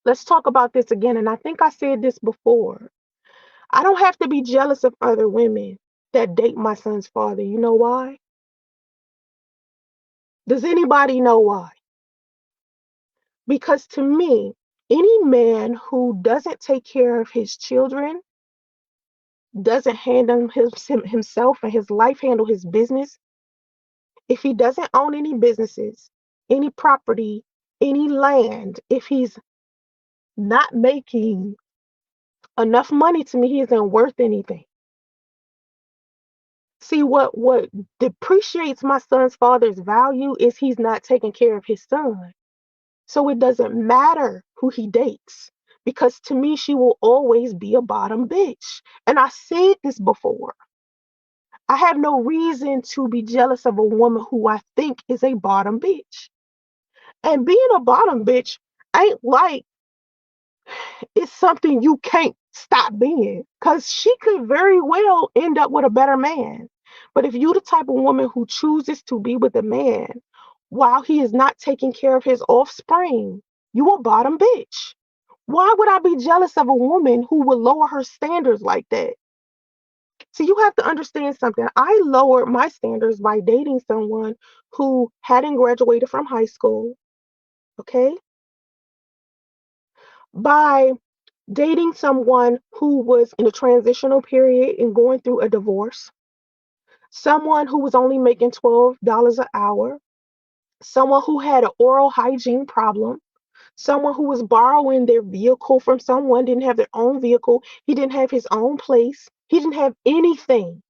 Let's talk about this again. And I think I said this before. I don't have to be jealous of other women that date my son's father. You know why? Does anybody know why? Because to me, any man who doesn't take care of his children, doesn't handle himself and his life, handle his business, if he doesn't own any businesses, any property, any land, if he's not making enough money, to me, he isn't worth anything. See, what depreciates my son's father's value is he's not taking care of his son. So it doesn't matter who he dates, because to me, she will always be a bottom bitch. And I said this before. I have no reason to be jealous of a woman who I think is a bottom bitch. And being a bottom bitch ain't like it's something you can't stop being, because she could very well end up with a better man. But if you the type of woman who chooses to be with a man while he is not taking care of his offspring, you a bottom bitch. Why would I be jealous of a woman who would lower her standards like that? So you have to understand something. I lowered my standards by dating someone who hadn't graduated from high school, okay? By dating someone who was in a transitional period and going through a divorce, someone who was only making $12 an hour, someone who had an oral hygiene problem, someone who was borrowing their vehicle from someone, didn't have their own vehicle, he didn't have his own place, he didn't have anything.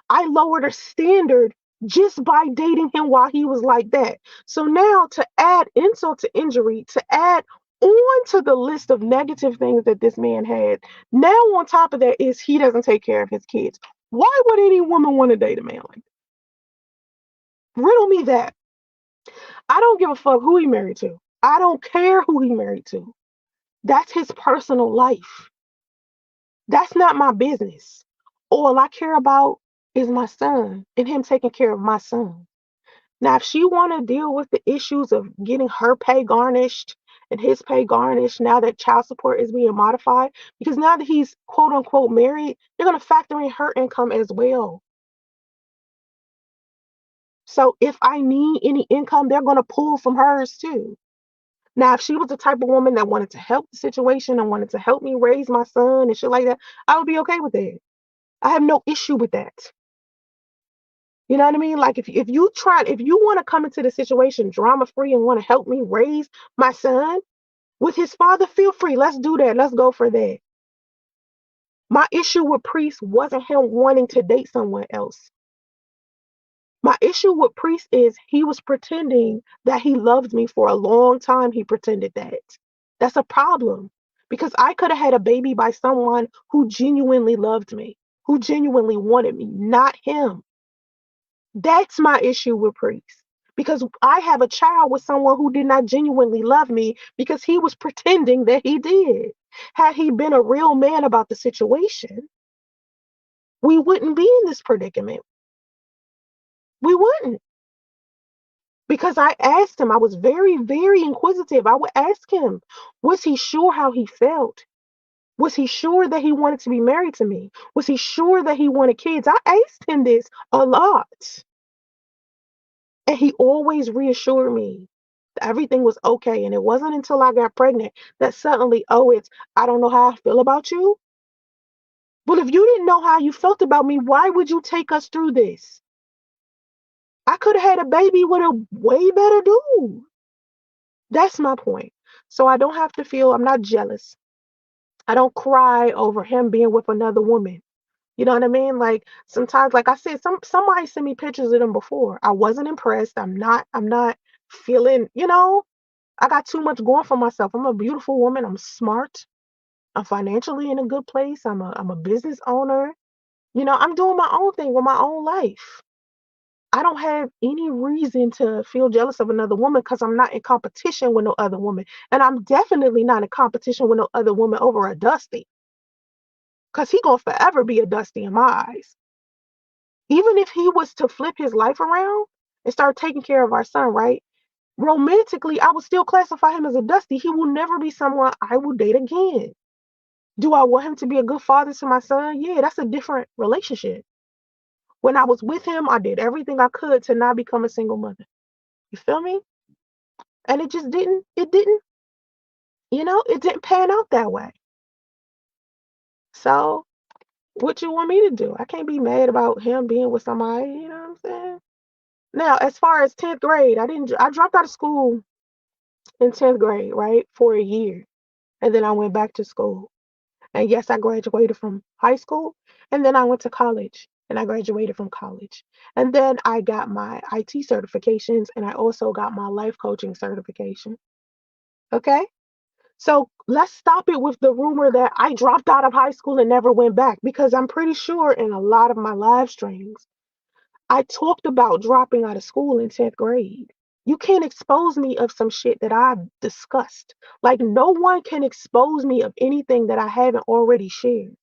I lowered a standard just by dating him while he was like that. So now, to add insult to injury, to add on to the list of negative things that this man had, now on top of that is he doesn't take care of his kids. Why would any woman want to date a man like that? Riddle me that. I don't give a fuck who he married to. I don't care who he married to. That's his personal life. That's not my business. All I care about is my son and him taking care of my son. Now, if she want to deal with the issues of getting her pay garnished and his pay garnished now that child support is being modified, because now that he's quote unquote married, they're going to factor in her income as well. So if I need any income, they're going to pull from hers too. Now, if she was the type of woman that wanted to help the situation and wanted to help me raise my son and shit like that, I would be okay with that. I have no issue with that. You know what I mean? Like if you want to come into the situation drama free and want to help me raise my son with his father, feel free. Let's do that. Let's go for that. My issue with Priest wasn't him wanting to date someone else. My issue with Priest is he was pretending that he loved me for a long time. He pretended that. That's a problem, because I could have had a baby by someone who genuinely loved me, who genuinely wanted me, not him. That's my issue with Priest. Because I have a child with someone who did not genuinely love me because he was pretending that he did. Had he been a real man about the situation, we wouldn't be in this predicament. We wouldn't. Because I asked him, I was very, very inquisitive. I would ask him, was he sure how he felt? Was he sure that he wanted to be married to me? Was he sure that he wanted kids? I asked him this a lot. And he always reassured me that everything was okay. And it wasn't until I got pregnant that suddenly, oh, I don't know how I feel about you. Well, if you didn't know how you felt about me, why would you take us through this? I could have had a baby with a way better dude. That's my point. So I don't have to feel, I'm not jealous. I don't cry over him being with another woman. You know what I mean? Like sometimes, like I said, somebody sent me pictures of them before. I wasn't impressed. I'm not feeling, I got too much going for myself. I'm a beautiful woman. I'm smart. I'm financially in a good place. I'm a business owner. I'm doing my own thing with my own life. I don't have any reason to feel jealous of another woman because I'm not in competition with no other woman. And I'm definitely not in competition with no other woman over a Dusty. Because he gonna forever be a Dusty in my eyes. Even if he was to flip his life around and start taking care of our son, right? Romantically, I would still classify him as a dusty. He will never be someone I will date again. Do I want him to be a good father to my son? Yeah, that's a different relationship. When I was with him, I did everything I could to not become a single mother. You feel me? And it just it didn't pan out that way. So what you want me to do? I can't be mad about him being with somebody, you know what I'm saying? Now, as far as 10th grade, I dropped out of school in 10th grade, right? For a year. And then I went back to school. And yes, I graduated from high school. And then I went to college and I graduated from college. And then I got my IT certifications and I also got my life coaching certification. Okay? So let's stop it with the rumor that I dropped out of high school and never went back, because I'm pretty sure in a lot of my live streams, I talked about dropping out of school in 10th grade. You can't expose me of some shit that I've discussed. Like, no one can expose me of anything that I haven't already shared.